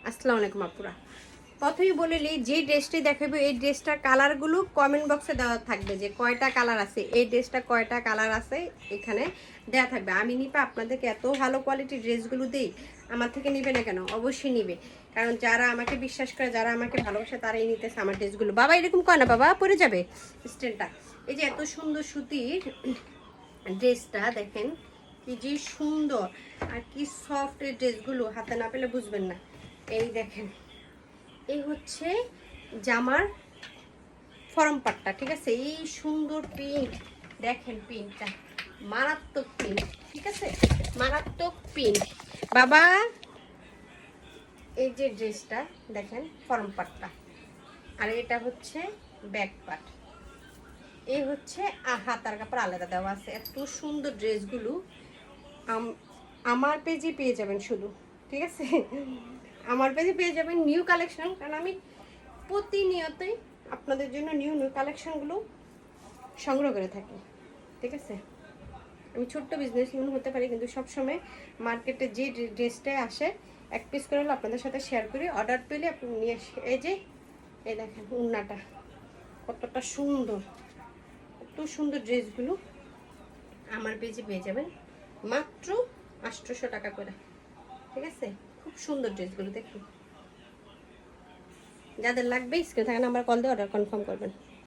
আসসালামু আলাইকুম আপুরা। প্রথমেই বলিলি যে ড্রেসটি দেখাবো এই ড্রেসটার কালারগুলো কমেন্ট বক্সে দেওয়া থাকবে, যে কয়টা কালার আছে, এই ড্রেসটা কয়টা কালার আছে এখানে দেওয়া থাকবে। আমি নিপা আপনাদেরকে এত ভালো কোয়ালিটির ড্রেসগুলো দিই, আমার থেকে নিবে না কেন? অবশ্যই নিবে, কারণ যারা আমাকে বিশ্বাস করে, যারা আমাকে ভালোবাসে, তারাই নিতেছে আমার ড্রেসগুলো। বাবা এরকম কয় না, বাবা পরে যাবে স্ট্যান্ডটা। এই যে এত সুন্দর সুতির ড্রেসটা দেখেন, কি যে সুন্দর আর কি সফট এই ড্রেসগুলো, হাতে না পেলে বুঝবেন না। এই দেখেন, এই হচ্ছে জামার ফরম পাটটা, ঠিক আছে? এই সুন্দর প্রিন্ট দেখেন, প্রিন্টটা মারাত্মক প্রিন্ট, ঠিক আছে? মারাত্মক প্রিন্ট বাবা। এই যে ড্রেসটা দেখেন ফরম পাটটা, আর এটা হচ্ছে ব্যাক পার্ট, এই হচ্ছে হাতার কাপড় আলাদা দেওয়া আছে। এত সুন্দর ড্রেসগুলো আমার পেজে পেয়ে যাবেন শুধু, ঠিক আছে? আমার পেজে পেয়ে যাবেন নিউ কালেকশন, কারণ আমি প্রতিনিয়তই আপনাদের জন্য নিউ নিউ কালেকশনগুলো সংগ্রহ করে থাকি, ঠিক আছে? আমি ছোট্ট বিজনেস উইমেন হতে পারি, কিন্তু সবসময় মার্কেটে যে ড্রেসটাই আসে এক পিস করে হলে আপনাদের সাথে শেয়ার করি। অর্ডার পেলে আপনি নিয়ে আসে। এই যে এই দেখেন উন্নাটা কতটা সুন্দর, এত সুন্দর ড্রেসগুলো আমার পেজে পেয়ে যাবেন মাত্র 800 টাকা করে, ঠিক আছে? খুব সুন্দর ড্রেসগুলো দেখুন। যাদের লাগবে স্ক্রিনে থাকা নাম্বার কল দিয়ে অর্ডার কনফার্ম করবেন।